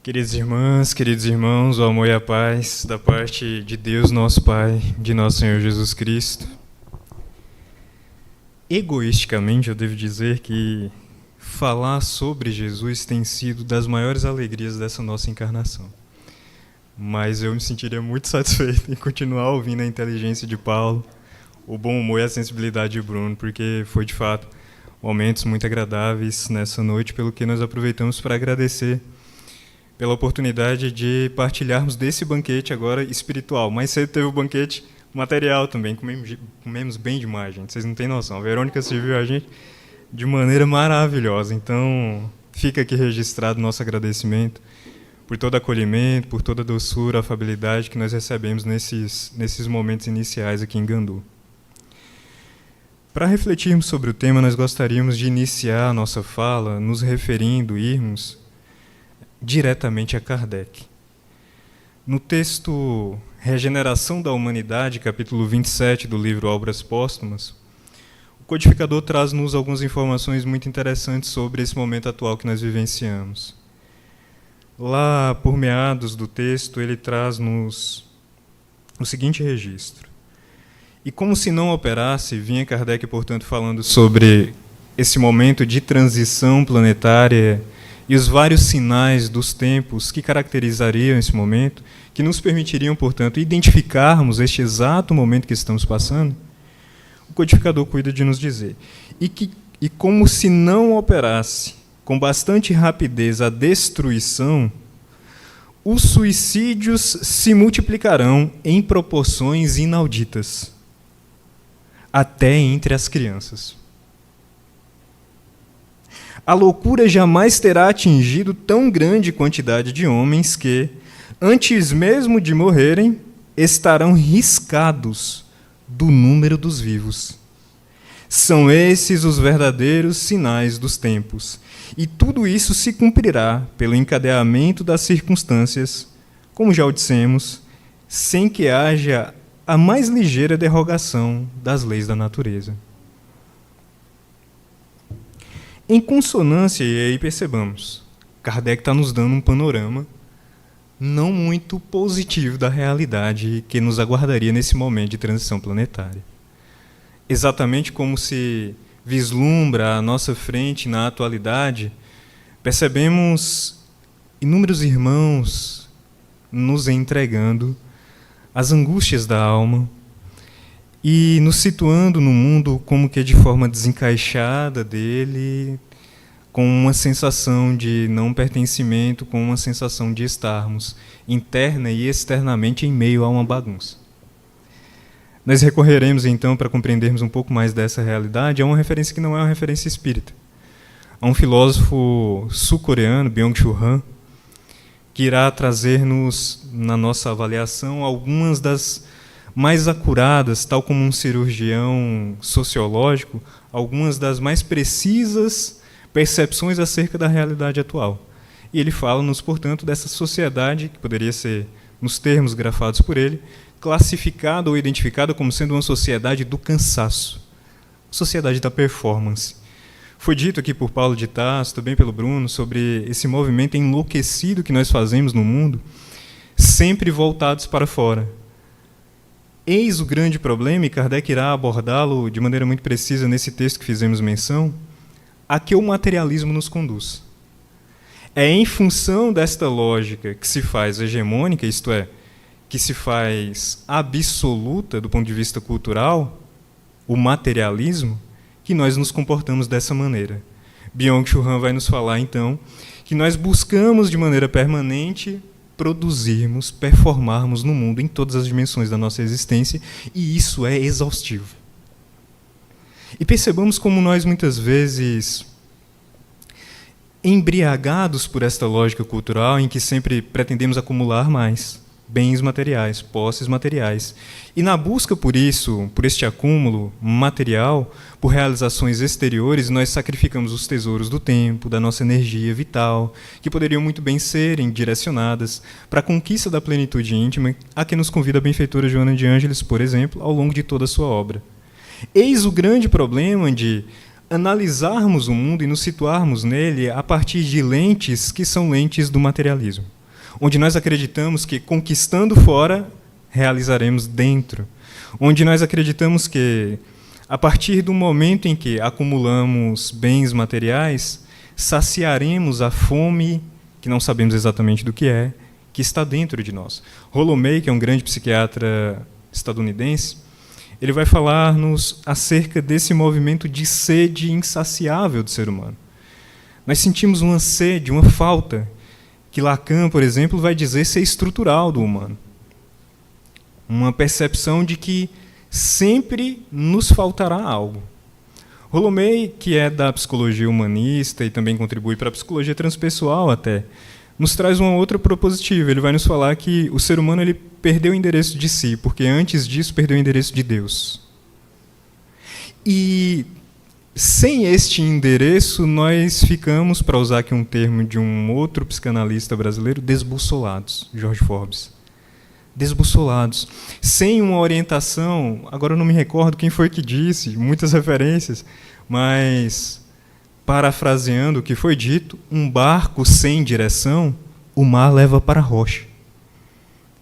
Queridas irmãs, queridos irmãos, o amor e a paz da parte de Deus, nosso Pai, de nosso Senhor Jesus Cristo. Egoisticamente, eu devo dizer que falar sobre Jesus tem sido das maiores alegrias dessa nossa encarnação. Mas eu me sentiria muito satisfeito em continuar ouvindo a inteligência de Paulo, o bom humor e a sensibilidade de Bruno, porque foi, de fato, momentos muito agradáveis nessa noite, pelo que nós aproveitamos para agradecer pela oportunidade de partilharmos desse banquete agora espiritual. Mais cedo teve o banquete material também, comemos bem demais, gente, vocês não têm noção. A Verônica serviu a gente de maneira maravilhosa, então fica aqui registrado nosso agradecimento por todo acolhimento, por toda a doçura, a afabilidade que nós recebemos nesses momentos iniciais aqui em Gandu. Para refletirmos sobre o tema, nós gostaríamos de iniciar a nossa fala nos referindo, irmos diretamente a Kardec. No texto Regeneração da Humanidade, capítulo 27 do livro Obras Póstumas, o codificador traz-nos algumas informações muito interessantes sobre esse momento atual que nós vivenciamos. Lá, por meados do texto, ele traz-nos o seguinte registro. E como se não operasse, vinha Kardec, portanto, falando sobre esse momento de transição planetária e os vários sinais dos tempos que caracterizariam esse momento, que nos permitiriam, portanto, identificarmos este exato momento que estamos passando, o codificador cuida de nos dizer. E como se não operasse com bastante rapidez a destruição, os suicídios se multiplicarão em proporções inauditas, até entre as crianças. A loucura jamais terá atingido tão grande quantidade de homens que, antes mesmo de morrerem, estarão riscados do número dos vivos. São esses os verdadeiros sinais dos tempos, e tudo isso se cumprirá pelo encadeamento das circunstâncias, como já o dissemos, sem que haja a mais ligeira derrogação das leis da natureza. Em consonância, e aí percebamos, Kardec está nos dando um panorama não muito positivo da realidade que nos aguardaria nesse momento de transição planetária. Exatamente como se vislumbra à nossa frente na atualidade, percebemos inúmeros irmãos nos entregando as angústias da alma, e nos situando no mundo como que de forma desencaixada dele, com uma sensação de não pertencimento, com uma sensação de estarmos interna e externamente em meio a uma bagunça. Nós recorreremos então, para compreendermos um pouco mais dessa realidade, a uma referência que não é uma referência espírita. A um filósofo sul-coreano, Byung-Chul Han, que irá trazer-nos, na nossa avaliação, algumas das mais acuradas, tal como um cirurgião sociológico, algumas das mais precisas percepções acerca da realidade atual. E ele fala-nos, portanto, dessa sociedade, que poderia ser, nos termos grafados por ele, classificada ou identificada como sendo uma sociedade do cansaço, sociedade da performance. Foi dito aqui por Paulo de Tarso, também pelo Bruno, sobre esse movimento enlouquecido que nós fazemos no mundo, sempre voltados para fora. Eis o grande problema, e Kardec irá abordá-lo de maneira muito precisa nesse texto que fizemos menção, a que o materialismo nos conduz. É em função desta lógica que se faz hegemônica, isto é, que se faz absoluta do ponto de vista cultural, o materialismo, que nós nos comportamos dessa maneira. Byung-Chul Han vai nos falar, então, que nós buscamos de maneira permanente produzirmos, performarmos no mundo em todas as dimensões da nossa existência, e isso é exaustivo. E percebamos como nós, muitas vezes, embriagados por esta lógica cultural em que sempre pretendemos acumular mais bens materiais, posses materiais. E na busca por isso, por este acúmulo material, por realizações exteriores, nós sacrificamos os tesouros do tempo, da nossa energia vital, que poderiam muito bem serem direcionadas para a conquista da plenitude íntima, a que nos convida a benfeitora Joana de Ângeles, por exemplo, ao longo de toda a sua obra. Eis o grande problema de analisarmos o mundo e nos situarmos nele a partir de lentes que são lentes do materialismo. onde nós acreditamos que conquistando fora, realizaremos dentro, onde nós acreditamos que, a partir do momento em que acumulamos bens materiais, saciaremos a fome, que não sabemos exatamente do que está dentro de nós. Rollo May, que é um grande psiquiatra estadunidense, ele vai falar-nos acerca desse movimento de sede insaciável do ser humano. Nós sentimos uma sede, uma falta, que Lacan, por exemplo, vai dizer ser estrutural do humano. Uma percepção de que sempre nos faltará algo. Rollo May, que é da psicologia humanista e também contribui para a psicologia transpessoal até, nos traz uma outra propositiva. Ele vai nos falar que o ser humano ele perdeu o endereço de si, porque antes disso perdeu o endereço de Deus. E sem este endereço, nós ficamos, para usar aqui um termo de um outro psicanalista brasileiro, desbussolados, Jorge Forbes. Desbussolados, sem uma orientação, agora eu não me recordo quem foi que disse, muitas referências, mas, parafraseando o que foi dito, um barco sem direção, o mar leva para a rocha.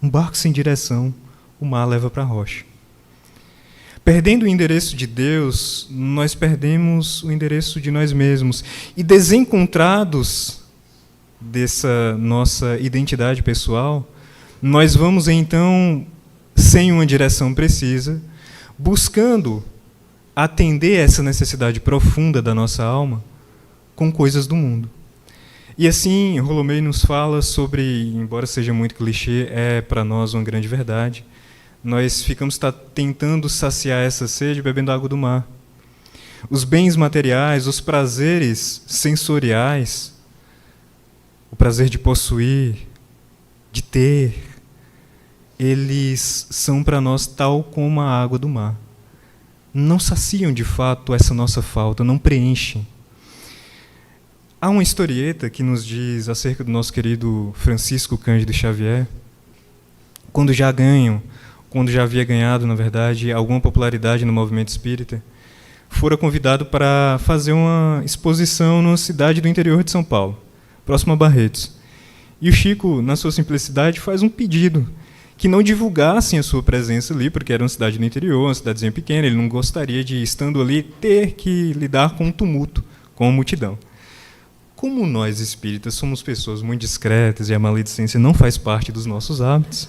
Um barco sem direção, o mar leva para a rocha. Perdendo o endereço de Deus, nós perdemos o endereço de nós mesmos. E desencontrados dessa nossa identidade pessoal, nós vamos, então, sem uma direção precisa, buscando atender essa necessidade profunda da nossa alma com coisas do mundo. E assim, Rollo May nos fala sobre, embora seja muito clichê, é para nós uma grande verdade, nós ficamos tentando saciar essa sede bebendo água do mar. Os bens materiais, os prazeres sensoriais, o prazer de possuir, de ter, eles são para nós tal como a água do mar. Não saciam de fato essa nossa falta, não preenchem. Há uma historieta que nos diz acerca do nosso querido Francisco Cândido Xavier, quando já havia ganhado, na verdade, alguma popularidade no movimento espírita, fora convidado para fazer uma exposição numa cidade do interior de São Paulo, próximo a Barretos. E o Chico, na sua simplicidade, faz um pedido que não divulgassem a sua presença ali, porque era uma cidade do interior, uma cidadezinha pequena, ele não gostaria de, estando ali, ter que lidar com o tumulto, com a multidão. Como nós, espíritas, somos pessoas muito discretas e a maledicência não faz parte dos nossos hábitos,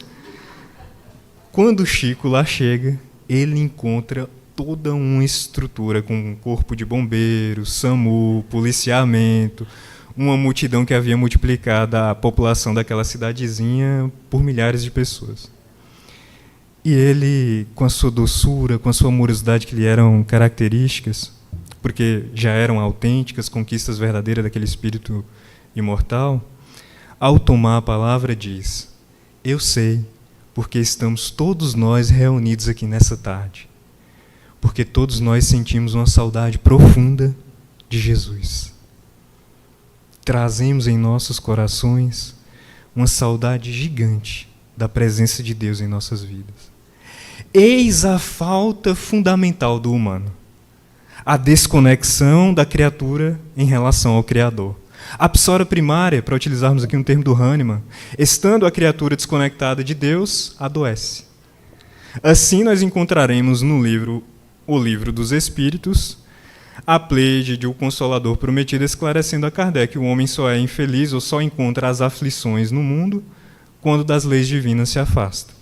quando o Chico lá chega, ele encontra toda uma estrutura com um corpo de bombeiros, SAMU, policiamento, uma multidão que havia multiplicado a população daquela cidadezinha por milhares de pessoas. E ele, com a sua doçura, com a sua amorosidade que lhe eram características, porque já eram autênticas, conquistas verdadeiras daquele espírito imortal, ao tomar a palavra diz: eu sei, porque estamos todos nós reunidos aqui nessa tarde, porque todos nós sentimos uma saudade profunda de Jesus. Trazemos em nossos corações uma saudade gigante da presença de Deus em nossas vidas. Eis a falta fundamental do humano: a desconexão da criatura em relação ao Criador. A psora primária, para utilizarmos aqui um termo do Hahnemann, estando a criatura desconectada de Deus, adoece. Assim nós encontraremos no livro O Livro dos Espíritos a Pleiade de O Consolador Prometido esclarecendo a Kardec que o homem só é infeliz ou só encontra as aflições no mundo quando das leis divinas se afasta.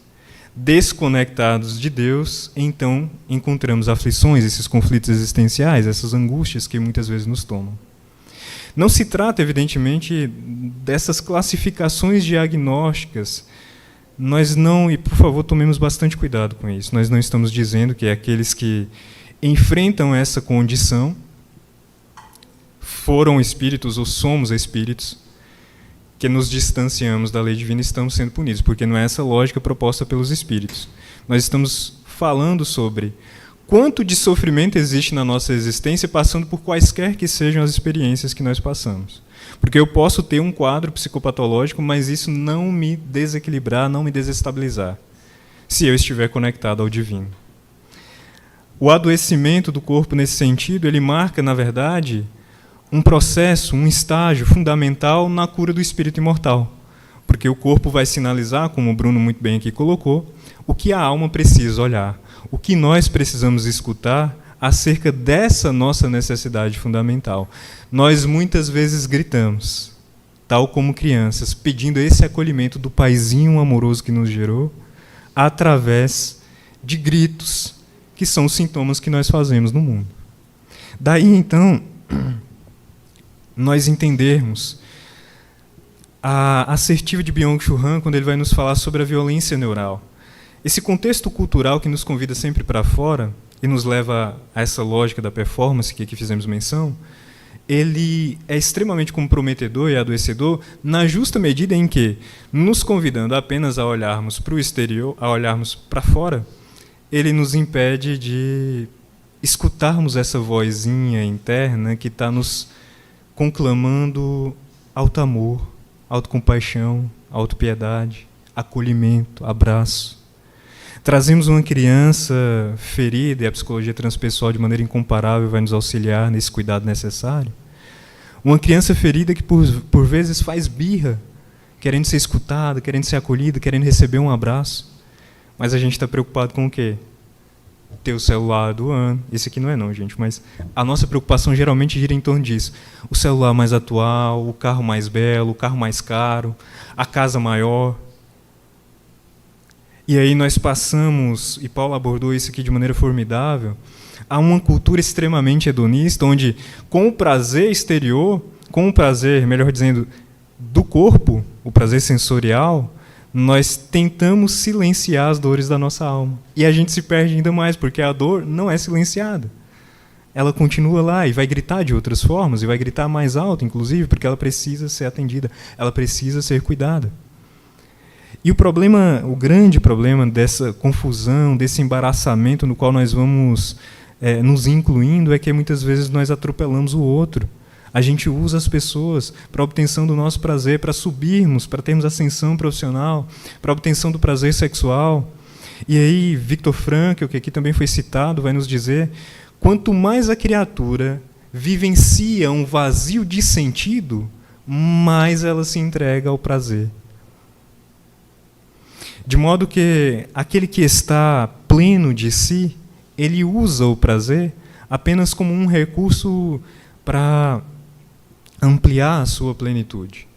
Desconectados de Deus, então encontramos aflições, esses conflitos existenciais, essas angústias que muitas vezes nos tomam. Não se trata, evidentemente, dessas classificações diagnósticas. Nós não, e por favor, tomemos bastante cuidado com isso, nós não estamos dizendo que aqueles que enfrentam essa condição foram espíritos ou somos espíritos que nos distanciamos da lei divina e estamos sendo punidos, porque não é essa lógica proposta pelos espíritos. Nós estamos falando sobre quanto de sofrimento existe na nossa existência, passando por quaisquer que sejam as experiências que nós passamos. Porque eu posso ter um quadro psicopatológico, mas isso não me desequilibrar, não me desestabilizar, se eu estiver conectado ao divino. O adoecimento do corpo nesse sentido, ele marca, na verdade, um processo, um estágio fundamental na cura do espírito imortal. Porque o corpo vai sinalizar, como o Bruno muito bem aqui colocou, o que a alma precisa olhar, o que nós precisamos escutar acerca dessa nossa necessidade fundamental. Nós muitas vezes gritamos, tal como crianças, pedindo esse acolhimento do paizinho amoroso que nos gerou, através de gritos, que são os sintomas que nós fazemos no mundo. Daí, então, nós entendermos a assertiva de Byung-Chul Han, quando ele vai nos falar sobre a violência neural. Esse contexto cultural que nos convida sempre para fora e nos leva a essa lógica da performance que aqui fizemos menção, ele é extremamente comprometedor e adoecedor na justa medida em que, nos convidando apenas a olharmos para o exterior, a olharmos para fora, ele nos impede de escutarmos essa vozinha interna que está nos conclamando alto amor, autocompaixão, autopiedade, acolhimento, abraço. Trazemos uma criança ferida, e a psicologia transpessoal de maneira incomparável vai nos auxiliar nesse cuidado necessário. Uma criança ferida que por vezes faz birra, querendo ser escutada, querendo ser acolhida, querendo receber um abraço. Mas a gente está preocupado com o quê? Ter o celular do ano. Esse aqui não é não, gente, mas a nossa preocupação geralmente gira em torno disso. O celular mais atual, o carro mais belo, o carro mais caro, a casa maior. E aí nós passamos, e Paulo abordou isso aqui de maneira formidável, a uma cultura extremamente hedonista, onde com o prazer exterior, com o prazer, melhor dizendo, do corpo, o prazer sensorial, nós tentamos silenciar as dores da nossa alma. E a gente se perde ainda mais, porque a dor não é silenciada. Ela continua lá e vai gritar de outras formas, e vai gritar mais alto, inclusive, porque ela precisa ser atendida, ela precisa ser cuidada. E o grande problema dessa confusão, desse embaraçamento no qual nós vamos nos incluindo, é que muitas vezes nós atropelamos o outro. A gente usa as pessoas para a obtenção do nosso prazer, para subirmos, para termos ascensão profissional, para a obtenção do prazer sexual. E aí, Viktor Frankl, que aqui também foi citado, vai nos dizer, quanto mais a criatura vivencia um vazio de sentido, mais ela se entrega ao prazer. De modo que aquele que está pleno de si, ele usa o prazer apenas como um recurso para ampliar a sua plenitude,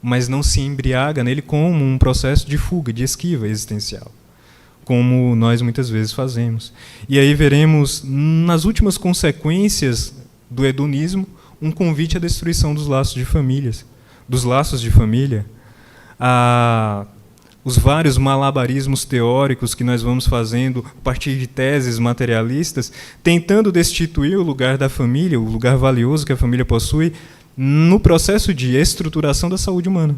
mas não se embriaga nele como um processo de fuga, de esquiva existencial, como nós muitas vezes fazemos. E aí veremos, nas últimas consequências do hedonismo, um convite à destruição dos laços de família, os vários malabarismos teóricos que nós vamos fazendo a partir de teses materialistas, tentando destituir o lugar da família, o lugar valioso que a família possui, no processo de estruturação da saúde humana.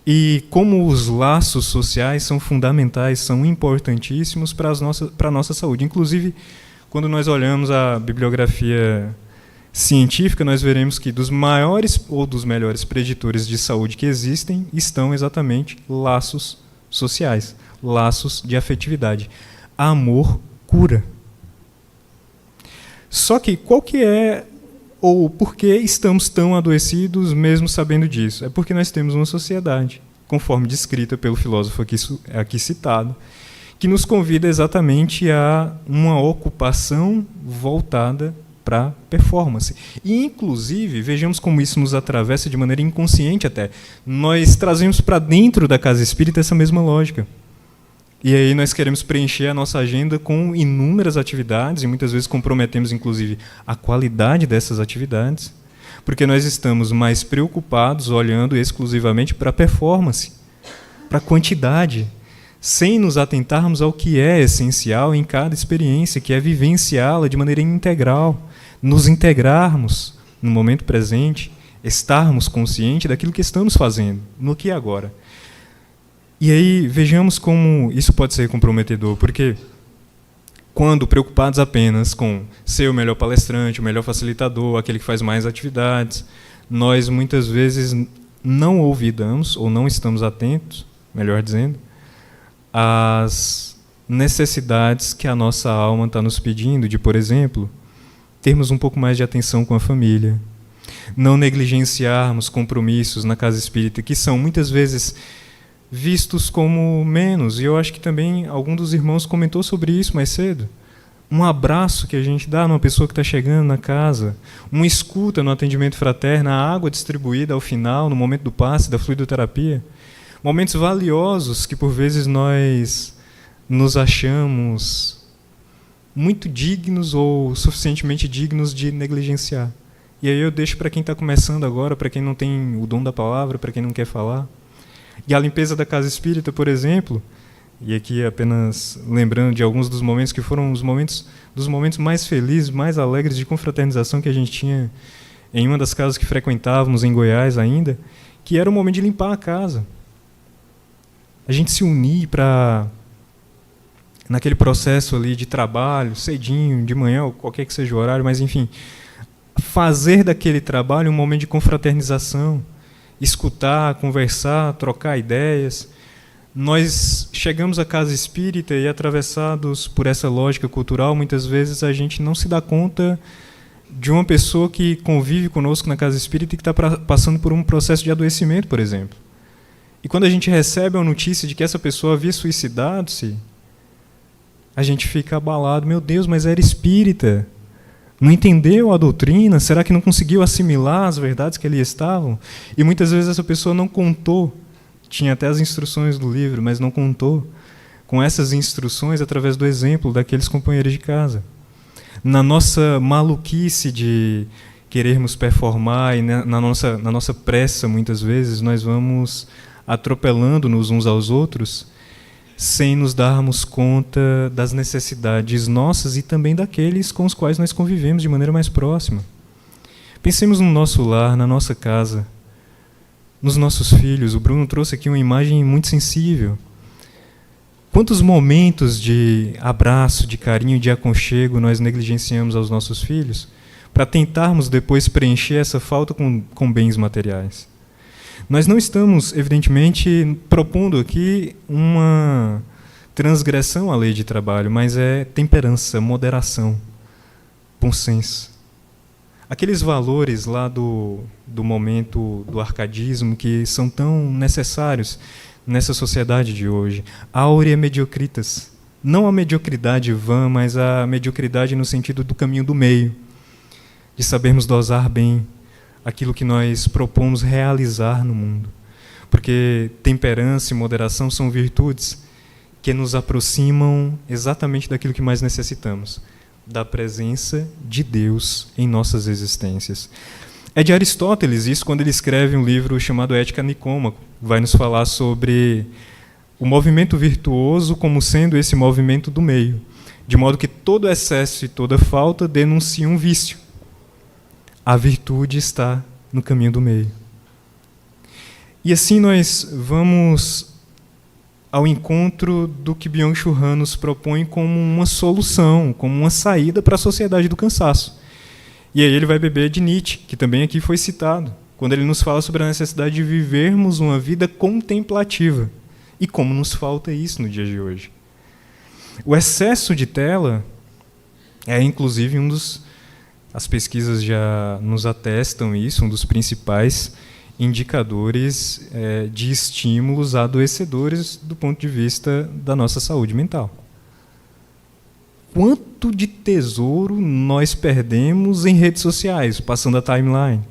E como os laços sociais são fundamentais, são importantíssimos para a nossa saúde. Inclusive, quando nós olhamos a bibliografia científica, nós veremos que dos maiores ou dos melhores preditores de saúde que existem estão exatamente laços sociais, laços de afetividade. Amor cura. Só que qual que é ou por que estamos tão adoecidos mesmo sabendo disso? É porque nós temos uma sociedade, conforme descrita pelo filósofo aqui citado, que nos convida exatamente a uma ocupação voltada para performance. E, inclusive, vejamos como isso nos atravessa de maneira inconsciente até. Nós trazemos para dentro da casa espírita essa mesma lógica. E aí nós queremos preencher a nossa agenda com inúmeras atividades, e muitas vezes comprometemos, inclusive, a qualidade dessas atividades, porque nós estamos mais preocupados olhando exclusivamente para a performance, para a quantidade, sem nos atentarmos ao que é essencial em cada experiência, que é vivenciá-la de maneira integral, nos integrarmos no momento presente, estarmos conscientes daquilo que estamos fazendo, no aqui e agora. E aí vejamos como isso pode ser comprometedor, porque quando preocupados apenas com ser o melhor palestrante, o melhor facilitador, aquele que faz mais atividades, nós muitas vezes não olvidamos, ou não estamos atentos, melhor dizendo, às necessidades que a nossa alma está nos pedindo, de, por exemplo, termos um pouco mais de atenção com a família, Não negligenciarmos compromissos na casa espírita, que são muitas vezes vistos como menos. E eu acho que também algum dos irmãos comentou sobre isso mais cedo. Um abraço que a gente dá numa pessoa que está chegando na casa, uma escuta no atendimento fraterno, a água distribuída ao final, no momento do passe, da fluidoterapia. Momentos valiosos que, por vezes, nós nos achamos muito dignos ou suficientemente dignos de negligenciar. E aí eu deixo para quem está começando agora, para quem não tem o dom da palavra, para quem não quer falar. E a limpeza da casa espírita, por exemplo, e aqui apenas lembrando de alguns dos momentos que foram os momentos mais felizes, mais alegres de confraternização que a gente tinha em uma das casas que frequentávamos em Goiás ainda, que era o momento de limpar a casa. A gente se unir para, naquele processo ali de trabalho, cedinho, de manhã, ou qualquer que seja o horário, mas enfim, fazer daquele trabalho um momento de confraternização, escutar, conversar, trocar ideias. Nós chegamos à casa espírita e, atravessados por essa lógica cultural, muitas vezes a gente não se dá conta de uma pessoa que convive conosco na casa espírita e que está passando por um processo de adoecimento, por exemplo. E quando a gente recebe a notícia de que essa pessoa havia suicidado-se, a gente fica abalado. Meu Deus, mas era espírita. Não entendeu a doutrina? Será que não conseguiu assimilar as verdades que ali estavam? E muitas vezes essa pessoa não contou. Tinha até as instruções do livro, mas não contou com essas instruções através do exemplo daqueles companheiros de casa. Na nossa maluquice de querermos performar e na nossa pressa, muitas vezes, nós vamos atropelando-nos uns aos outros sem nos darmos conta das necessidades nossas e também daqueles com os quais nós convivemos de maneira mais próxima. Pensemos no nosso lar, na nossa casa, nos nossos filhos. O Bruno trouxe aqui uma imagem muito sensível. Quantos momentos de abraço, de carinho, de aconchego nós negligenciamos aos nossos filhos para tentarmos depois preencher essa falta com bens materiais? Nós não estamos, evidentemente, propondo aqui uma transgressão à lei de trabalho, mas é temperança, moderação, bom senso. Aqueles valores lá do momento do arcadismo que são tão necessários nessa sociedade de hoje. Aurea mediocritas. Não a mediocridade vã, mas a mediocridade no sentido do caminho do meio, de sabermos dosar bem aquilo que nós propomos realizar no mundo. Porque temperança e moderação são virtudes que nos aproximam exatamente daquilo que mais necessitamos, da presença de Deus em nossas existências. É de Aristóteles isso, quando ele escreve um livro chamado Ética Nicômaco, vai nos falar sobre o movimento virtuoso como sendo esse movimento do meio, de modo que todo excesso e toda falta denunciam um vício. A virtude está no caminho do meio. E assim nós vamos ao encontro do que Byung-Chul Han nos propõe como uma solução, como uma saída para a sociedade do cansaço. E aí ele vai beber de Nietzsche, que também aqui foi citado, quando ele nos fala sobre a necessidade de vivermos uma vida contemplativa. E como nos falta isso no dia de hoje. O excesso de tela é, inclusive, as pesquisas já nos atestam isso, um dos principais indicadores de estímulos adoecedores do ponto de vista da nossa saúde mental. Quanto de tesouro nós perdemos em redes sociais, passando a timeline?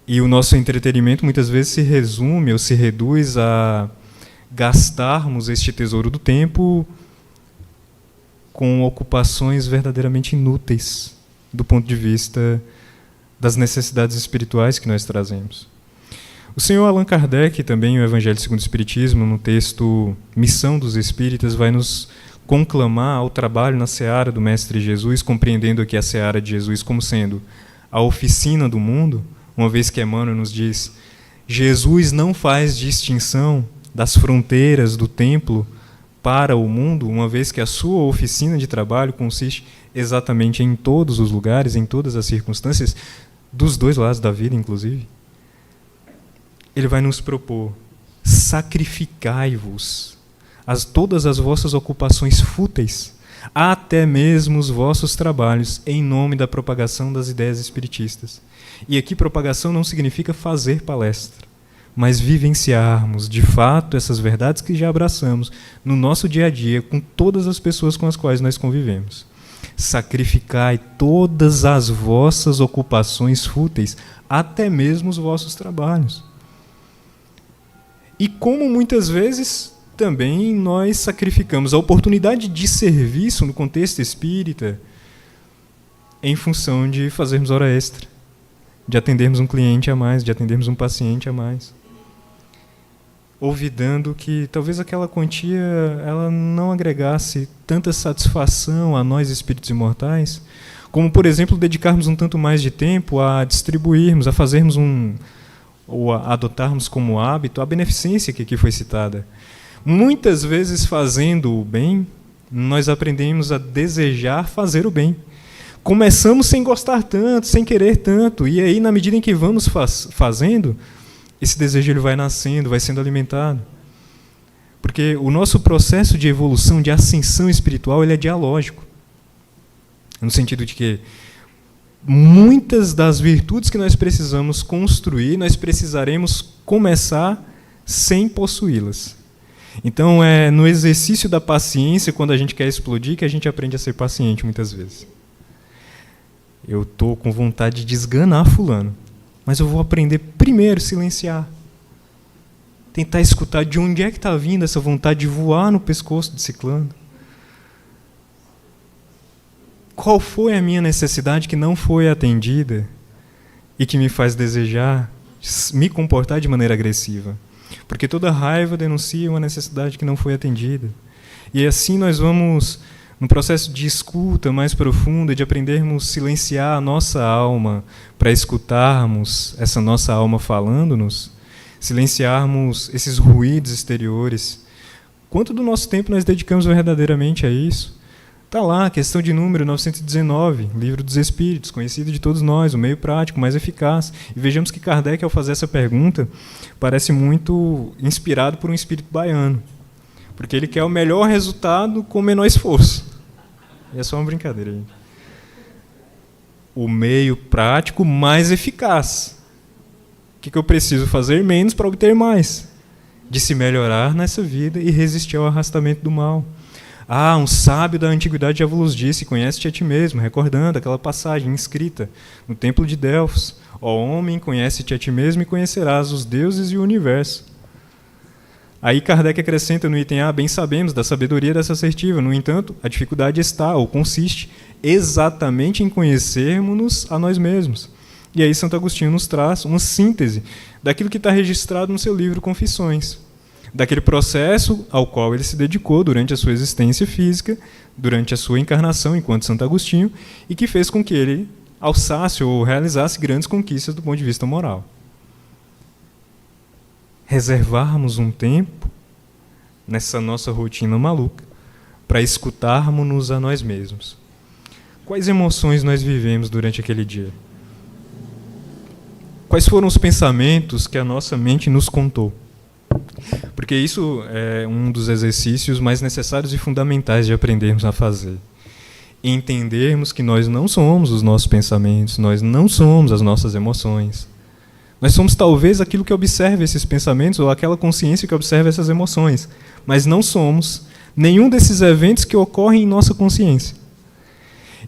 E o nosso entretenimento muitas vezes se resume ou se reduz a gastarmos este tesouro do tempo com ocupações verdadeiramente inúteis do ponto de vista das necessidades espirituais que nós trazemos. O senhor Allan Kardec, também, o Evangelho segundo o Espiritismo, no texto Missão dos Espíritas, vai nos conclamar ao trabalho na seara do Mestre Jesus, compreendendo aqui a seara de Jesus como sendo a oficina do mundo, uma vez que Emmanuel nos diz: Jesus não faz distinção das fronteiras do templo para o mundo, uma vez que a sua oficina de trabalho consiste exatamente em todos os lugares, em todas as circunstâncias, dos dois lados da vida, inclusive. Ele vai nos propor: sacrificai-vos todas as vossas ocupações fúteis, até mesmo os vossos trabalhos em nome da propagação das ideias espiritistas. E aqui propagação não significa fazer palestra, mas vivenciarmos de fato essas verdades que já abraçamos no nosso dia a dia com todas as pessoas com as quais nós convivemos. Sacrificai todas as vossas ocupações fúteis, até mesmo os vossos trabalhos. E como muitas vezes também nós sacrificamos a oportunidade de serviço no contexto espírita em função de fazermos hora extra, de atendermos um cliente a mais, de atendermos um paciente a mais, olvidando que talvez aquela quantia ela não agregasse tanta satisfação a nós espíritos imortais, como, por exemplo, dedicarmos um tanto mais de tempo a distribuirmos, a fazermos ou a adotarmos como hábito a beneficência que aqui foi citada. Muitas vezes, fazendo o bem, nós aprendemos a desejar fazer o bem. Começamos sem gostar tanto, sem querer tanto, e aí, na medida em que vamos fazendo, esse desejo ele vai nascendo, vai sendo alimentado. Porque o nosso processo de evolução, de ascensão espiritual, ele é dialógico. No sentido de que muitas das virtudes que nós precisamos construir, nós precisaremos começar sem possuí-las. Então, é no exercício da paciência, quando a gente quer explodir, que a gente aprende a ser paciente, muitas vezes. Eu estou com vontade de esganar fulano, mas eu vou aprender primeiro a silenciar. Tentar escutar de onde é que está vindo essa vontade de voar no pescoço de ciclano. Qual foi a minha necessidade que não foi atendida e que me faz desejar me comportar de maneira agressiva? Porque toda raiva denuncia uma necessidade que não foi atendida. E assim nós vamos, no processo de escuta mais profunda, de aprendermos a silenciar a nossa alma para escutarmos essa nossa alma falando-nos, silenciarmos esses ruídos exteriores. Quanto do nosso tempo nós dedicamos verdadeiramente a isso? Está lá, questão de número 919, Livro dos Espíritos, conhecido de todos nós, o meio prático, mais eficaz. E vejamos que Kardec, ao fazer essa pergunta, parece muito inspirado por um espírito baiano, porque ele quer o melhor resultado com o menor esforço. E é só uma brincadeira, gente. O meio prático mais eficaz. O que eu preciso fazer menos para obter mais? De se melhorar nessa vida e resistir ao arrastamento do mal. Um sábio da antiguidade já vos disse, conhece-te a ti mesmo, recordando aquela passagem inscrita no templo de Delfos. Ó homem, conhece-te a ti mesmo e conhecerás os deuses e o universo. Aí Kardec acrescenta no item A, bem sabemos da sabedoria dessa assertiva, no entanto, a dificuldade está, ou consiste, exatamente em conhecermos-nos a nós mesmos. E aí Santo Agostinho nos traz uma síntese daquilo que está registrado no seu livro Confissões, daquele processo ao qual ele se dedicou durante a sua existência física, durante a sua encarnação enquanto Santo Agostinho, e que fez com que ele alçasse ou realizasse grandes conquistas do ponto de vista moral. Reservarmos um tempo nessa nossa rotina maluca para escutarmos-nos a nós mesmos. Quais emoções nós vivemos durante aquele dia? Quais foram os pensamentos que a nossa mente nos contou? Porque isso é um dos exercícios mais necessários e fundamentais de aprendermos a fazer. Entendermos que nós não somos os nossos pensamentos, nós não somos as nossas emoções. Nós somos talvez aquilo que observa esses pensamentos ou aquela consciência que observa essas emoções, mas não somos nenhum desses eventos que ocorrem em nossa consciência.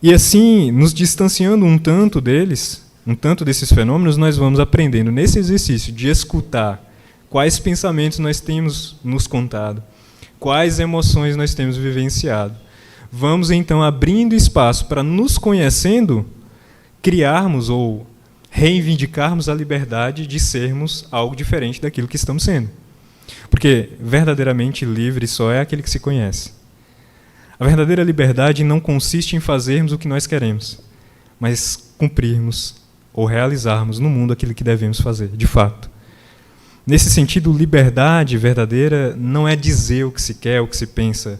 E assim, nos distanciando um tanto deles, um tanto desses fenômenos, nós vamos aprendendo nesse exercício de escutar quais pensamentos nós temos nos contado, quais emoções nós temos vivenciado. Vamos então abrindo espaço para, nos conhecendo, criarmos ou reivindicarmos a liberdade de sermos algo diferente daquilo que estamos sendo. Porque verdadeiramente livre só é aquele que se conhece. A verdadeira liberdade não consiste em fazermos o que nós queremos, mas cumprirmos ou realizarmos no mundo aquilo que devemos fazer, de fato. Nesse sentido, liberdade verdadeira não é dizer o que se quer, o que se pensa,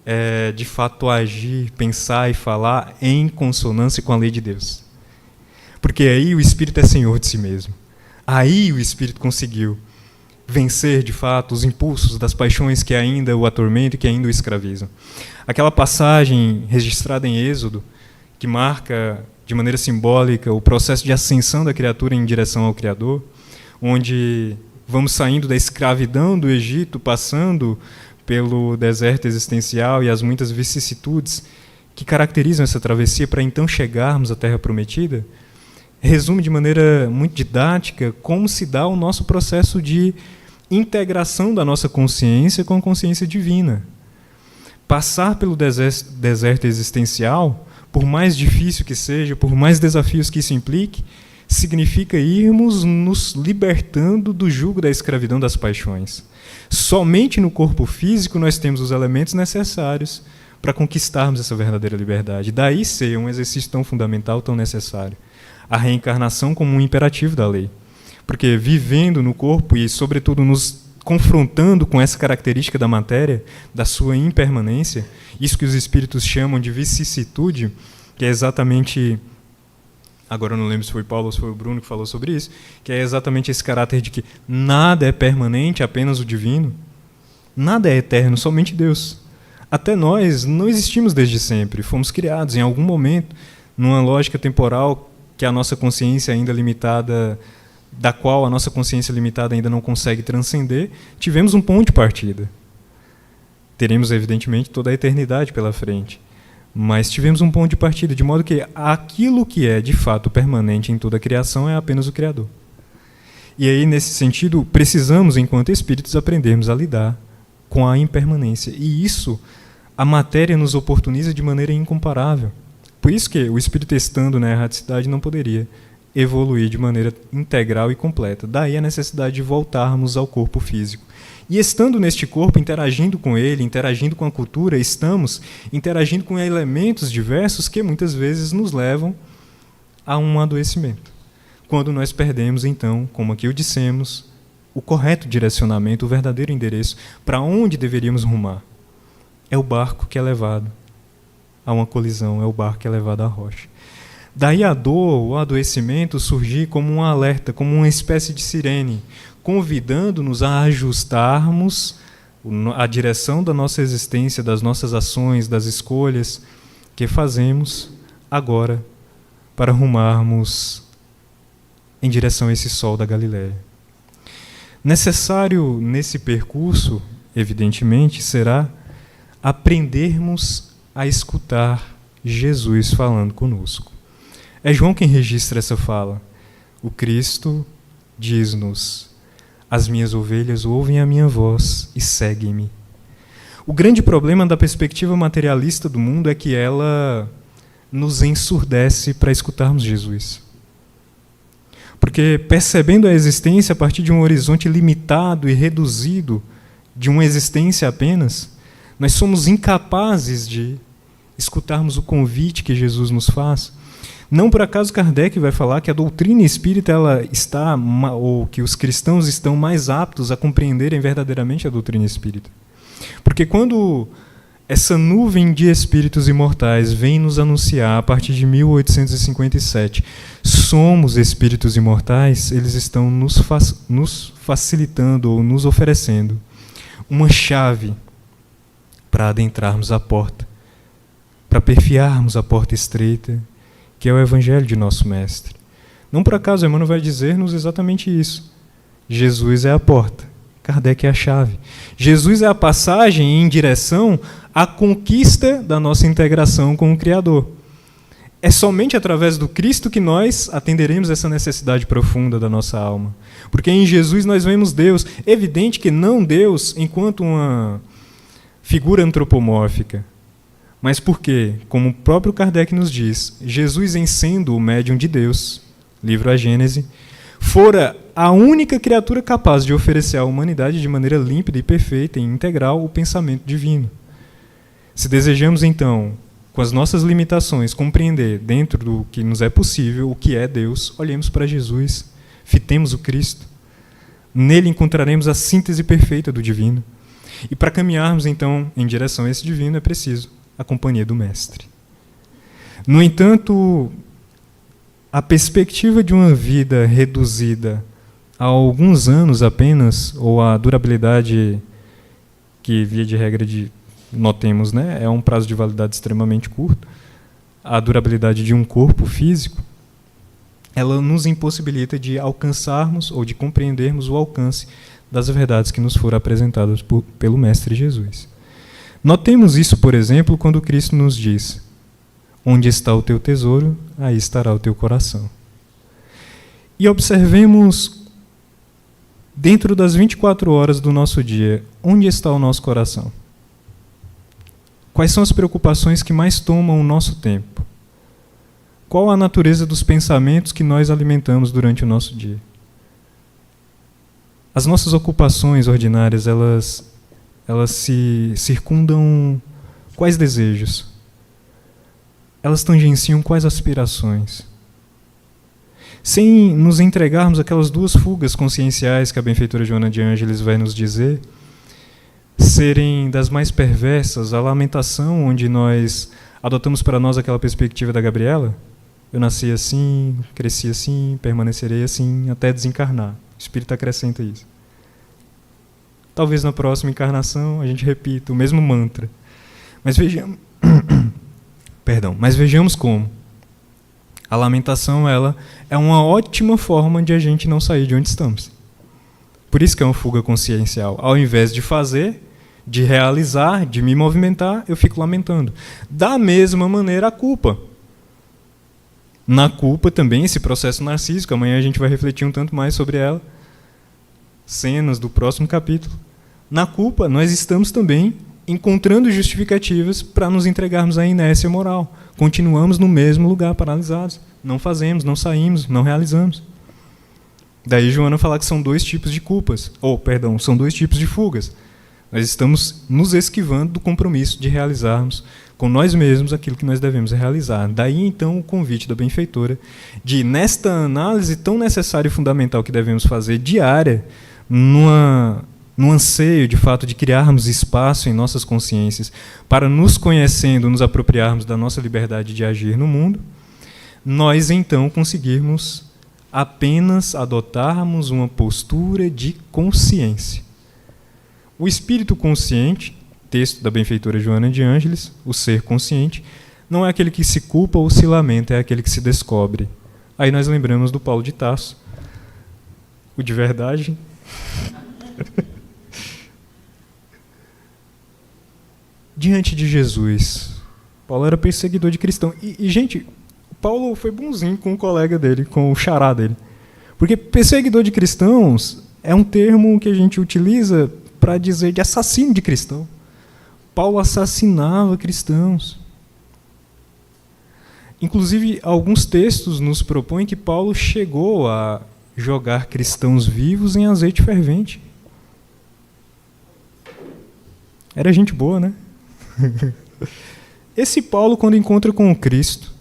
é de fato agir, pensar e falar em consonância com a lei de Deus. Porque aí o espírito é senhor de si mesmo. Aí o espírito conseguiu vencer, de fato, os impulsos das paixões que ainda o atormentam e que ainda o escravizam. Aquela passagem registrada em Êxodo, que marca de maneira simbólica o processo de ascensão da criatura em direção ao Criador, onde vamos saindo da escravidão do Egito, passando pelo deserto existencial e as muitas vicissitudes que caracterizam essa travessia para então chegarmos à Terra Prometida, resume de maneira muito didática como se dá o nosso processo de integração da nossa consciência com a consciência divina. Passar pelo deserto existencial, por mais difícil que seja, por mais desafios que isso implique, significa irmos nos libertando do jugo da escravidão das paixões. Somente no corpo físico nós temos os elementos necessários para conquistarmos essa verdadeira liberdade. Daí ser um exercício tão fundamental, tão necessário. A reencarnação como um imperativo da lei. Porque vivendo no corpo e, sobretudo, nos confrontando com essa característica da matéria, da sua impermanência, isso que os espíritos chamam de vicissitude, que é exatamente, agora eu não lembro se foi Paulo ou se foi o Bruno que falou sobre isso, que é exatamente esse caráter de que nada é permanente, apenas o divino. Nada é eterno, somente Deus. Até nós não existimos desde sempre, fomos criados em algum momento, numa lógica temporal que a nossa consciência ainda limitada, da qual a nossa consciência limitada ainda não consegue transcender, tivemos um ponto de partida. Teremos, evidentemente, toda a eternidade pela frente, mas tivemos um ponto de partida, de modo que aquilo que é, de fato, permanente em toda a criação é apenas o Criador. E aí, nesse sentido, precisamos, enquanto espíritos, aprendermos a lidar com a impermanência. E isso a matéria nos oportuniza de maneira incomparável. Por isso que o espírito estando na erraticidade não poderia evoluir de maneira integral e completa. Daí a necessidade de voltarmos ao corpo físico. E estando neste corpo, interagindo com ele, interagindo com a cultura, estamos interagindo com elementos diversos que muitas vezes nos levam a um adoecimento. Quando nós perdemos, então, como aqui o dissemos, o correto direcionamento, o verdadeiro endereço, para onde deveríamos rumar. É o barco que é levado a uma colisão, é o barco que é levado à rocha. Daí a dor, o adoecimento surgir como um alerta, como uma espécie de sirene, convidando-nos a ajustarmos a direção da nossa existência, das nossas ações, das escolhas que fazemos agora para rumarmos em direção a esse sol da Galileia. Necessário nesse percurso, evidentemente, será aprendermos a escutar Jesus falando conosco. É João quem registra essa fala. O Cristo diz-nos: as minhas ovelhas ouvem a minha voz e seguem-me. O grande problema da perspectiva materialista do mundo é que ela nos ensurdece para escutarmos Jesus. Porque, percebendo a existência a partir de um horizonte limitado e reduzido, de uma existência apenas, nós somos incapazes de escutarmos o convite que Jesus nos faz. Não por acaso Kardec vai falar que a doutrina espírita ela está, ou que os cristãos estão mais aptos a compreenderem verdadeiramente a doutrina espírita. Porque quando essa nuvem de espíritos imortais vem nos anunciar, a partir de 1857, somos espíritos imortais, eles estão nos facilitando ou nos oferecendo uma chave para adentrarmos a porta, para perfiarmos a porta estreita, que é o Evangelho de nosso Mestre. Não por acaso Emmanuel vai dizer-nos exatamente isso. Jesus é a porta, Kardec é a chave. Jesus é a passagem em direção à conquista da nossa integração com o Criador. É somente através do Cristo que nós atenderemos essa necessidade profunda da nossa alma. Porque em Jesus nós vemos Deus. É evidente que não Deus enquanto uma figura antropomórfica. Mas porque, como o próprio Kardec nos diz, Jesus, em sendo o médium de Deus, livro A Gênese, fora a única criatura capaz de oferecer à humanidade de maneira límpida e perfeita e integral o pensamento divino. Se desejamos, então, com as nossas limitações, compreender, dentro do que nos é possível, o que é Deus, olhemos para Jesus, fitemos o Cristo. Nele encontraremos a síntese perfeita do divino. E para caminharmos, então, em direção a esse divino, é preciso a companhia do Mestre. No entanto, a perspectiva de uma vida reduzida há alguns anos apenas, ou a durabilidade que, via de regra, notemos, né, é um prazo de validade extremamente curto, a durabilidade de um corpo físico, ela nos impossibilita de alcançarmos ou de compreendermos o alcance das verdades que nos foram apresentadas pelo Mestre Jesus. Notemos isso, por exemplo, quando Cristo nos diz: onde está o teu tesouro, aí estará o teu coração. E observemos, dentro das 24 horas do nosso dia, onde está o nosso coração? Quais são as preocupações que mais tomam o nosso tempo? Qual a natureza dos pensamentos que nós alimentamos durante o nosso dia? As nossas ocupações ordinárias, elas se circundam quais desejos? Elas tangenciam quais aspirações? Sem nos entregarmos àquelas duas fugas conscienciais que a benfeitora Joana de Ângeles vai nos dizer, serem das mais perversas, a lamentação, onde nós adotamos para nós aquela perspectiva da Gabriela: eu nasci assim, cresci assim, permanecerei assim, até desencarnar. O Espírito acrescenta isso. Talvez na próxima encarnação a gente repita o mesmo mantra. Mas vejamos como a lamentação, ela é uma ótima forma de a gente não sair de onde estamos. Por isso que é uma fuga consciencial. Ao invés de fazer, de realizar, de me movimentar, eu fico lamentando. Da mesma maneira, a culpa. Na culpa também, esse processo narcísico, amanhã a gente vai refletir um tanto mais sobre ela, cenas do próximo capítulo. Na culpa, nós estamos também encontrando justificativas para nos entregarmos à inércia moral. Continuamos no mesmo lugar, paralisados. Não fazemos, não saímos, não realizamos. Daí Joana fala que são dois tipos de culpas, são dois tipos de fugas. Nós estamos nos esquivando do compromisso de realizarmos com nós mesmos aquilo que nós devemos realizar. Daí, então, o convite da benfeitora de, nesta análise tão necessária e fundamental que devemos fazer diária, no anseio, de fato, de criarmos espaço em nossas consciências para, nos conhecendo, nos apropriarmos da nossa liberdade de agir no mundo, nós, então, conseguirmos apenas adotarmos uma postura de consciência. O espírito consciente, texto da benfeitora Joana de Ângeles, o ser consciente, não é aquele que se culpa ou se lamenta, é aquele que se descobre. Aí nós lembramos do Paulo de Tarso, o de verdade. Diante de Jesus, Paulo era perseguidor de cristão. E, gente, Paulo foi bonzinho com o colega dele, com o xará dele. Porque perseguidor de cristãos é um termo que a gente utiliza para dizer de assassino de cristão. Paulo assassinava cristãos. Inclusive, alguns textos nos propõem que Paulo chegou a jogar cristãos vivos em azeite fervente. Era gente boa, né? Esse Paulo, quando encontra com o Cristo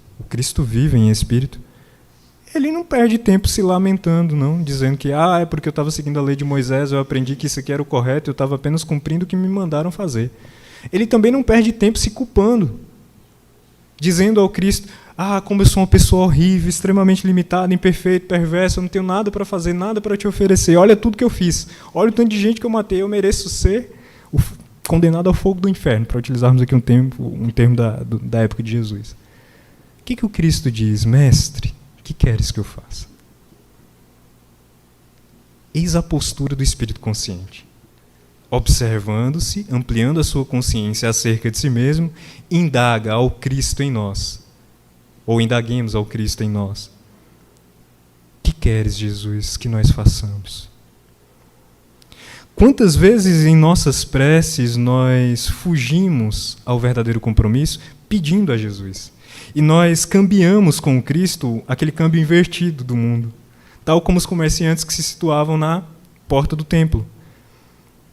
vive em espírito, ele não perde tempo se lamentando, não, dizendo que é porque eu estava seguindo a lei de Moisés, eu aprendi que isso aqui era o correto, eu estava apenas cumprindo o que me mandaram fazer. Ele também não perde tempo se culpando, dizendo ao Cristo: como eu sou uma pessoa horrível, extremamente limitada, imperfeita, perversa, eu não tenho nada para fazer, nada para te oferecer, olha tudo que eu fiz, olha o tanto de gente que eu matei, eu mereço ser condenado ao fogo do inferno, para utilizarmos aqui um termo da época de Jesus. O que o Cristo diz? Mestre, o que queres que eu faça? Eis a postura do espírito consciente. Observando-se, ampliando a sua consciência acerca de si mesmo, indaga ao Cristo em nós, ou indaguemos ao Cristo em nós. O que queres, Jesus, que nós façamos? Quantas vezes em nossas preces nós fugimos ao verdadeiro compromisso pedindo a Jesus? E nós cambiamos com o Cristo aquele câmbio invertido do mundo, tal como os comerciantes que se situavam na porta do templo.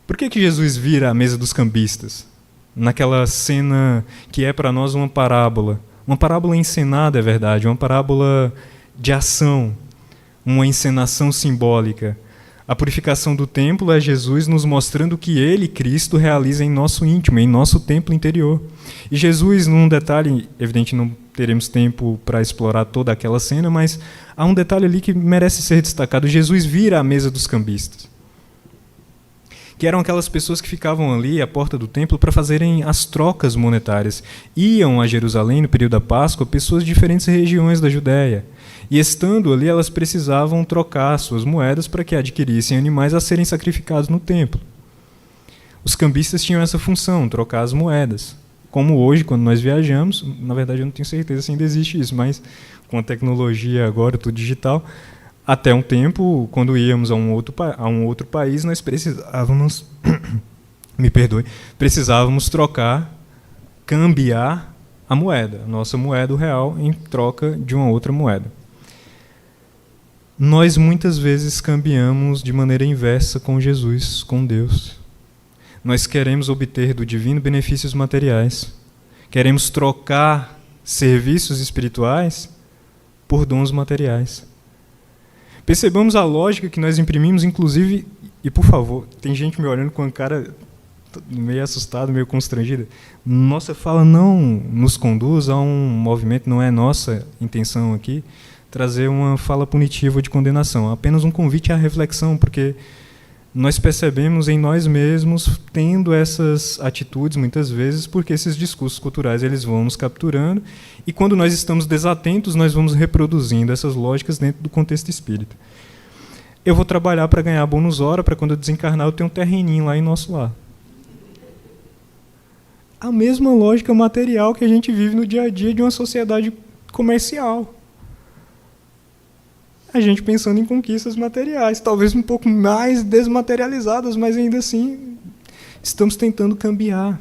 Por que Jesus vira a mesa dos cambistas? Naquela cena que é para nós uma parábola encenada, é verdade, uma parábola de ação, uma encenação simbólica. A purificação do templo é Jesus nos mostrando o que Ele, Cristo, realiza em nosso íntimo, em nosso templo interior. E Jesus, num detalhe, evidente, não teremos tempo para explorar toda aquela cena, mas há um detalhe ali que merece ser destacado. Jesus vira à mesa dos cambistas, que eram aquelas pessoas que ficavam ali à porta do templo para fazerem as trocas monetárias. Iam a Jerusalém no período da Páscoa pessoas de diferentes regiões da Judéia. E estando ali, elas precisavam trocar suas moedas para que adquirissem animais a serem sacrificados no templo. Os cambistas tinham essa função, trocar as moedas. Como hoje, quando nós viajamos, na verdade eu não tenho certeza se ainda existe isso, mas com a tecnologia agora, tudo digital, até um tempo, quando íamos a um outro país, nós precisávamos, precisávamos trocar, cambiar a moeda, a nossa moeda, o real, em troca de uma outra moeda. Nós muitas vezes cambiamos de maneira inversa com Jesus, com Deus. Nós queremos obter do divino benefícios materiais. Queremos trocar serviços espirituais por dons materiais. Percebamos a lógica que nós imprimimos, inclusive, e por favor, tem gente me olhando com a cara meio assustada, meio constrangida. Nossa fala não nos conduz a um movimento, não é nossa intenção aqui, trazer uma fala punitiva de condenação, apenas um convite à reflexão, porque nós percebemos em nós mesmos tendo essas atitudes muitas vezes, porque esses discursos culturais eles vão nos capturando, e quando nós estamos desatentos, nós vamos reproduzindo essas lógicas dentro do contexto espírita. Eu vou trabalhar para ganhar bônus hora, para quando eu desencarnar eu ter um terreninho lá em nosso lar. A mesma lógica material que a gente vive no dia a dia de uma sociedade comercial. A gente pensando em conquistas materiais, talvez um pouco mais desmaterializadas, mas ainda assim estamos tentando cambiar.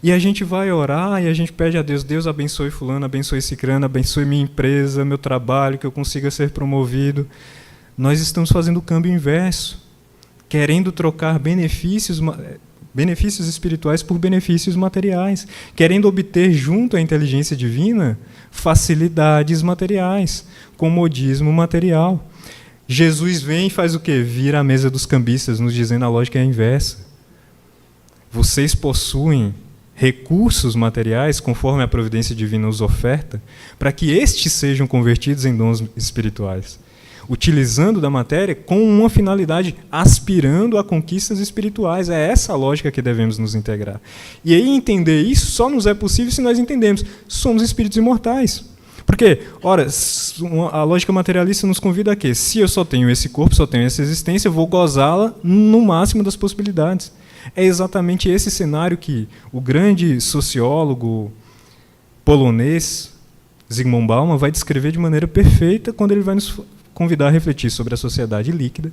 E a gente vai orar e a gente pede a Deus, Deus abençoe fulano, abençoe cicrano, abençoe minha empresa, meu trabalho, que eu consiga ser promovido. Nós estamos fazendo o câmbio inverso, querendo trocar benefícios espirituais por benefícios materiais, querendo obter junto à inteligência divina facilidades materiais, comodismo material. Jesus vem e faz o quê? Vira a mesa dos cambistas, nos dizendo a lógica é a inversa. Vocês possuem recursos materiais, conforme a providência divina os oferta, para que estes sejam convertidos em dons espirituais, utilizando da matéria com uma finalidade, aspirando a conquistas espirituais. É essa a lógica que devemos nos integrar. E aí entender isso só nos é possível se nós entendemos. Somos espíritos imortais. Porque, ora, a lógica materialista nos convida a quê? Se eu só tenho esse corpo, só tenho essa existência, eu vou gozá-la no máximo das possibilidades. É exatamente esse cenário que o grande sociólogo polonês, Zygmunt Bauman, vai descrever de maneira perfeita quando ele vai nos convidar a refletir sobre a sociedade líquida,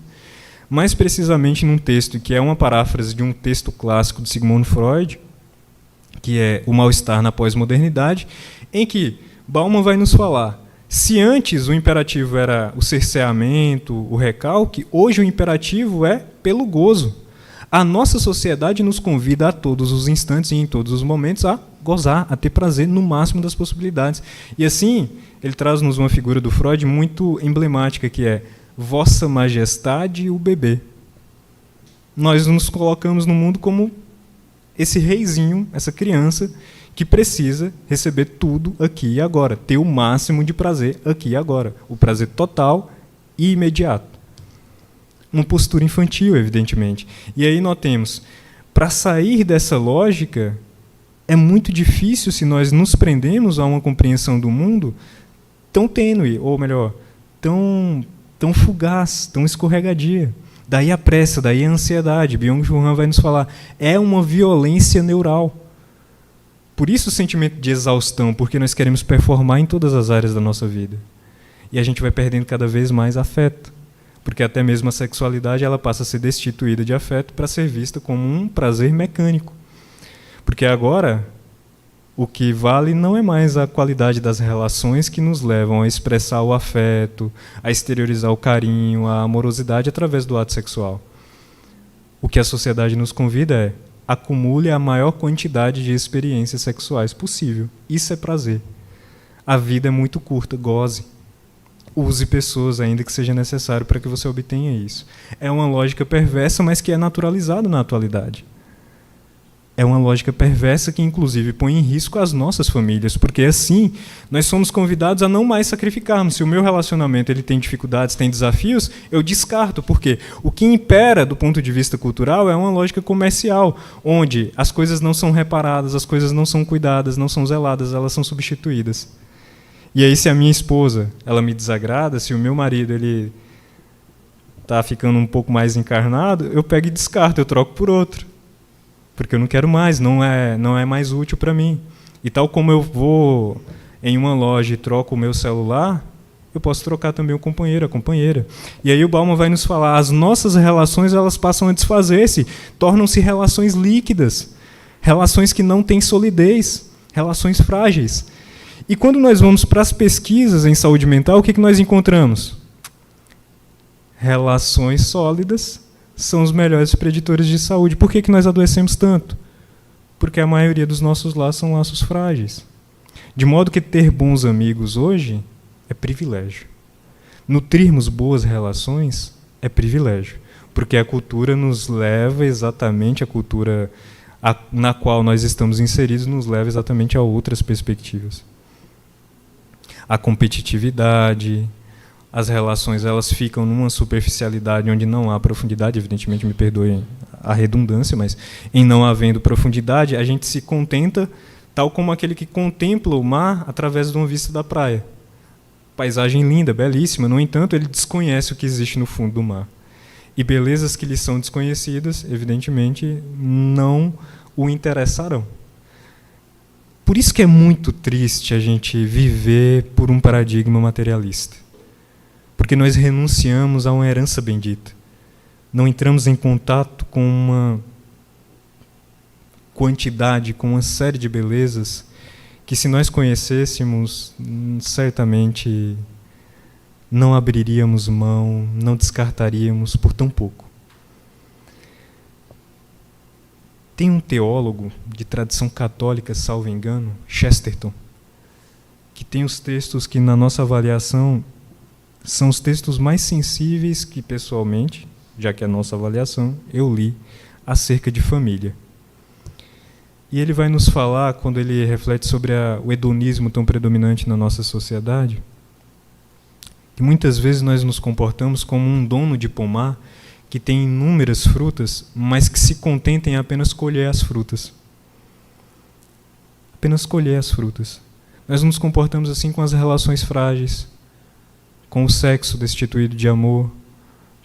mais precisamente num texto que é uma paráfrase de um texto clássico de Sigmund Freud, que é O Mal-Estar na Pós-Modernidade, em que Bauman vai nos falar, se antes o imperativo era o cerceamento, o recalque, hoje o imperativo é pelo gozo. A nossa sociedade nos convida a todos os instantes e em todos os momentos a gozar, a ter prazer no máximo das possibilidades. E assim, ele traz-nos uma figura do Freud muito emblemática, que é Vossa Majestade o bebê. Nós nos colocamos no mundo como esse reizinho, essa criança, que precisa receber tudo aqui e agora, ter o máximo de prazer aqui e agora, o prazer total e imediato. Uma postura infantil, evidentemente. E aí nós temos, para sair dessa lógica, é muito difícil se nós nos prendemos a uma compreensão do mundo tão tênue, ou melhor, tão fugaz, tão escorregadia. Daí a pressa, daí a ansiedade. Byung-Chul Han vai nos falar, é uma violência neural. Por isso o sentimento de exaustão, porque nós queremos performar em todas as áreas da nossa vida. E a gente vai perdendo cada vez mais afeto. Porque até mesmo a sexualidade ela passa a ser destituída de afeto para ser vista como um prazer mecânico. Porque agora o que vale não é mais a qualidade das relações que nos levam a expressar o afeto, a exteriorizar o carinho, a amorosidade através do ato sexual. O que a sociedade nos convida é acumule a maior quantidade de experiências sexuais possível. Isso é prazer. A vida é muito curta, goze. Use pessoas, ainda que seja necessário, para que você obtenha isso. É uma lógica perversa, mas que é naturalizada na atualidade. é uma lógica perversa que, inclusive, põe em risco as nossas famílias, porque, assim, nós somos convidados a não mais sacrificarmos. Se o meu relacionamento ele tem dificuldades, tem desafios, eu descarto, porque o que impera, do ponto de vista cultural, é uma lógica comercial, onde as coisas não são reparadas, as coisas não são cuidadas, não são zeladas, elas são substituídas. E aí, se a minha esposa ela me desagrada, se o meu marido ele está ficando um pouco mais encarnado, eu pego e descarto, eu troco por outro. Porque eu não quero mais, não é mais útil para mim. E tal como eu vou em uma loja e troco o meu celular, eu posso trocar também o companheiro, a companheira. E aí o Bauman vai nos falar, as nossas relações elas passam a desfazer-se, tornam-se relações líquidas, relações que não têm solidez, relações frágeis. E quando nós vamos para as pesquisas em saúde mental, o que nós encontramos? Relações sólidas são os melhores preditores de saúde. Por que nós adoecemos tanto? Porque a maioria dos nossos laços são laços frágeis. De modo que ter bons amigos hoje é privilégio. Nutrirmos boas relações é privilégio. Porque a cultura nos leva exatamente, a cultura na qual nós estamos inseridos nos leva exatamente a outras perspectivas. A competitividade, as relações elas ficam numa superficialidade onde não há profundidade, evidentemente, me perdoem a redundância, mas em não havendo profundidade, a gente se contenta tal como aquele que contempla o mar através de uma vista da praia. Paisagem linda, belíssima, no entanto, ele desconhece o que existe no fundo do mar. E belezas que lhe são desconhecidas, evidentemente, não o interessarão. Por isso que é muito triste a gente viver por um paradigma materialista. Porque nós renunciamos a uma herança bendita. Não entramos em contato com uma quantidade, com uma série de belezas que, se nós conhecêssemos, certamente não abriríamos mão, não descartaríamos por tão pouco. Tem um teólogo de tradição católica, salvo engano, Chesterton, que tem os textos que, na nossa avaliação, são os textos mais sensíveis que, pessoalmente, já que é a nossa avaliação, eu li acerca de família. E ele vai nos falar, quando ele reflete sobre o hedonismo tão predominante na nossa sociedade, que muitas vezes nós nos comportamos como um dono de pomar que tem inúmeras frutas, mas que se contenta em apenas colher as frutas. Apenas colher as frutas. Nós nos comportamos assim com as relações frágeis, com o sexo destituído de amor,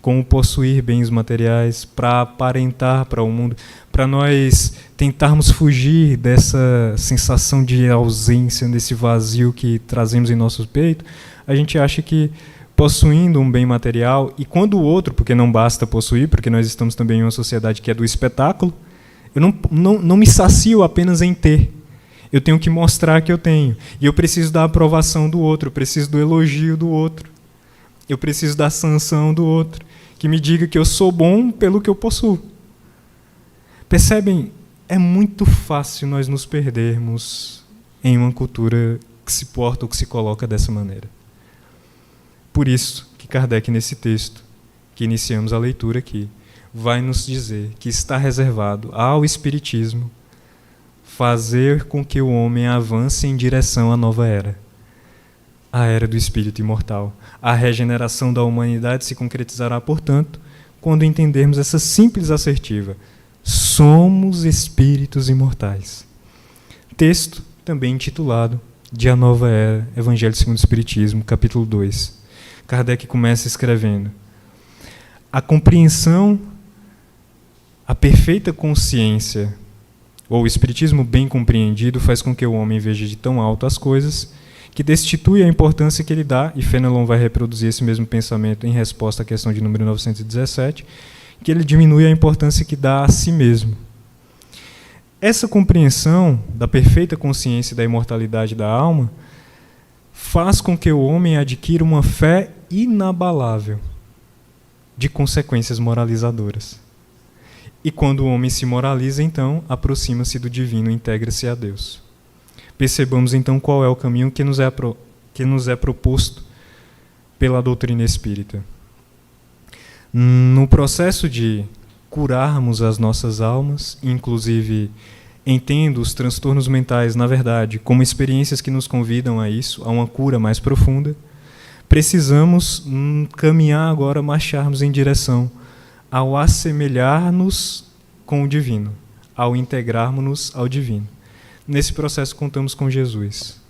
com o possuir bens materiais, para aparentar para o mundo, para nós tentarmos fugir dessa sensação de ausência, desse vazio que trazemos em nosso peito. A gente acha que possuindo um bem material, e quando o outro, porque não basta possuir, porque nós estamos também em uma sociedade que é do espetáculo, eu não me sacio apenas em ter. Eu tenho que mostrar que eu tenho. E eu preciso da aprovação do outro, eu preciso do elogio do outro. Eu preciso da sanção do outro, que me diga que eu sou bom pelo que eu possuo. Percebem? É muito fácil nós nos perdermos em uma cultura que se porta ou que se coloca dessa maneira. Por isso que Kardec, nesse texto, que iniciamos a leitura aqui, vai nos dizer que está reservado ao Espiritismo fazer com que o homem avance em direção à nova era. A era do espírito imortal. A regeneração da humanidade se concretizará, portanto, quando entendermos essa simples assertiva: somos espíritos imortais. Texto também intitulado de A Nova Era, Evangelho segundo o Espiritismo, capítulo 2. Kardec começa escrevendo: a compreensão, a perfeita consciência, ou o Espiritismo bem compreendido, faz com que o homem veja de tão alto as coisas que destitui a importância que ele dá, e Fenelon vai reproduzir esse mesmo pensamento em resposta à questão de número 917, que ele diminui a importância que dá a si mesmo. Essa compreensão da perfeita consciência da imortalidade da alma faz com que o homem adquira uma fé inabalável de consequências moralizadoras. E quando o homem se moraliza, então, aproxima-se do divino e integra-se a Deus. Percebamos, então, qual é o caminho que nos é proposto pela doutrina espírita. No processo de curarmos as nossas almas, inclusive entendo os transtornos mentais, na verdade, como experiências que nos convidam a isso, a uma cura mais profunda, precisamos caminhar agora, marcharmos em direção ao assemelhar-nos com o divino, ao integrarmos-nos ao divino. Nesse processo contamos com Jesus.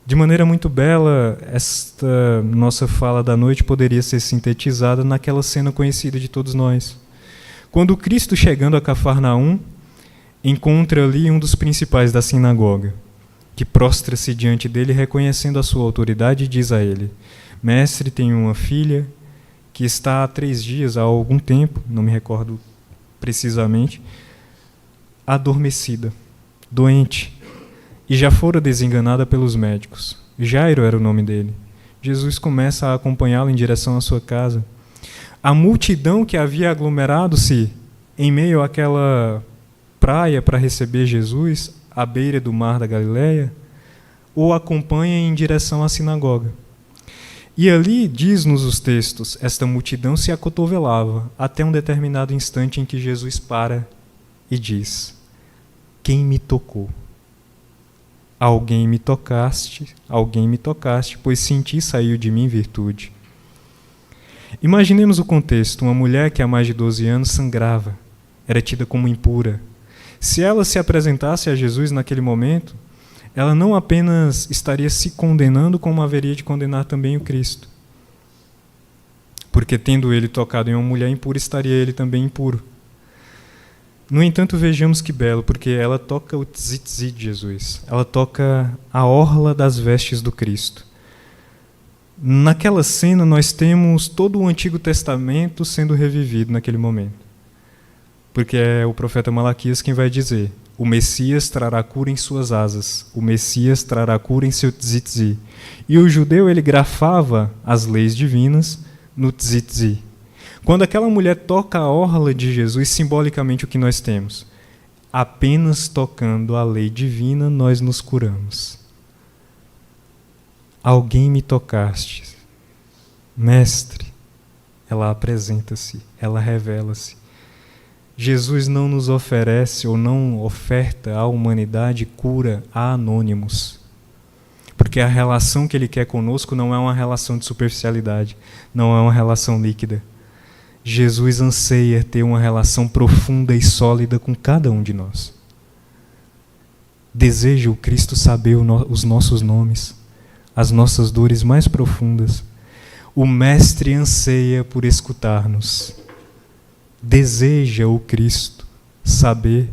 De maneira muito bela, esta nossa fala da noite poderia ser sintetizada naquela cena conhecida de todos nós. Quando Cristo, chegando a Cafarnaum, encontra ali um dos principais da sinagoga, que prostra-se diante dele, reconhecendo a sua autoridade, e diz a ele: Mestre, tenho uma filha que está há 3 dias, há algum tempo, não me recordo precisamente, adormecida, doente, e já fora desenganada pelos médicos. Jairo era o nome dele. Jesus começa a acompanhá-lo em direção à sua casa. A multidão que havia aglomerado-se em meio àquela praia para receber Jesus, à beira do mar da Galileia, o acompanha em direção à sinagoga. E ali, diz-nos os textos, esta multidão se acotovelava até um determinado instante em que Jesus para e diz: Quem me tocou? Alguém me tocaste, pois senti saiu de mim virtude. Imaginemos o contexto: uma mulher que há mais de 12 anos sangrava, era tida como impura. Se ela se apresentasse a Jesus naquele momento, ela não apenas estaria se condenando, como haveria de condenar também o Cristo. Porque tendo ele tocado em uma mulher impura, estaria ele também impuro. No entanto, vejamos que belo, porque ela toca o tzitzi de Jesus. Ela toca a orla das vestes do Cristo. Naquela cena, nós temos todo o Antigo Testamento sendo revivido naquele momento. Porque é o profeta Malaquias quem vai dizer: o Messias trará cura em suas asas, o Messias trará cura em seu tzitzi. E o judeu, ele grafava as leis divinas no tzitzi. Quando aquela mulher toca a orla de Jesus, simbolicamente o que nós temos? Apenas tocando a lei divina, nós nos curamos. Alguém me tocaste. Mestre, ela apresenta-se, ela revela-se. Jesus não nos oferece ou não oferta à humanidade cura a anônimos. Porque a relação que ele quer conosco não é uma relação de superficialidade, não é uma relação líquida. Jesus anseia ter uma relação profunda e sólida com cada um de nós. Deseja o Cristo saber os nossos nomes, as nossas dores mais profundas. O Mestre anseia por escutar-nos. Deseja o Cristo saber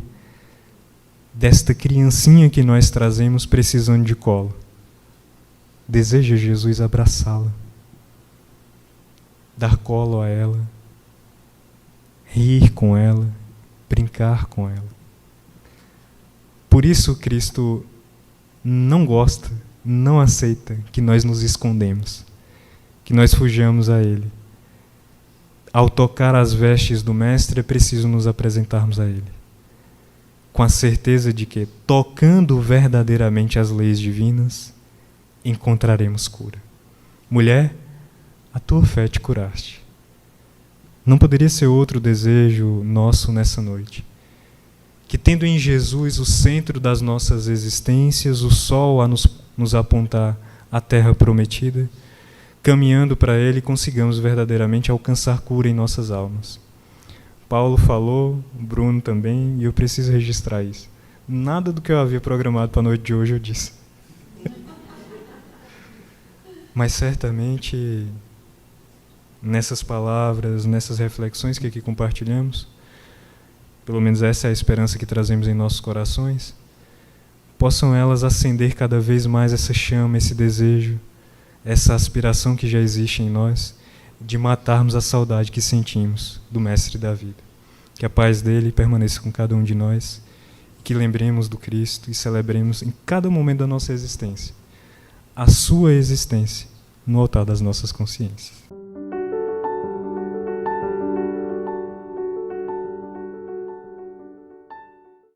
desta criancinha que nós trazemos precisando de colo. Deseja Jesus abraçá-la, dar colo a ela, rir com ela, brincar com ela. Por isso Cristo não gosta, não aceita que nós nos escondemos, que nós fujamos a Ele. Ao tocar as vestes do Mestre, é preciso nos apresentarmos a Ele, com a certeza de que, tocando verdadeiramente as leis divinas, encontraremos cura. Mulher, a tua fé te curaste. Não poderia ser outro desejo nosso nessa noite. Que, tendo em Jesus o centro das nossas existências, o sol a nos apontar a terra prometida, caminhando para Ele, consigamos verdadeiramente alcançar cura em nossas almas. Paulo falou, Bruno também, e eu preciso registrar isso. Nada do que eu havia programado para a noite de hoje eu disse. Mas certamente, nessas palavras, nessas reflexões que aqui compartilhamos, pelo menos essa é a esperança que trazemos em nossos corações, possam elas acender cada vez mais essa chama, esse desejo, essa aspiração que já existe em nós, de matarmos a saudade que sentimos do Mestre da vida. Que a paz dele permaneça com cada um de nós, que lembremos do Cristo e celebremos em cada momento da nossa existência a sua existência no altar das nossas consciências.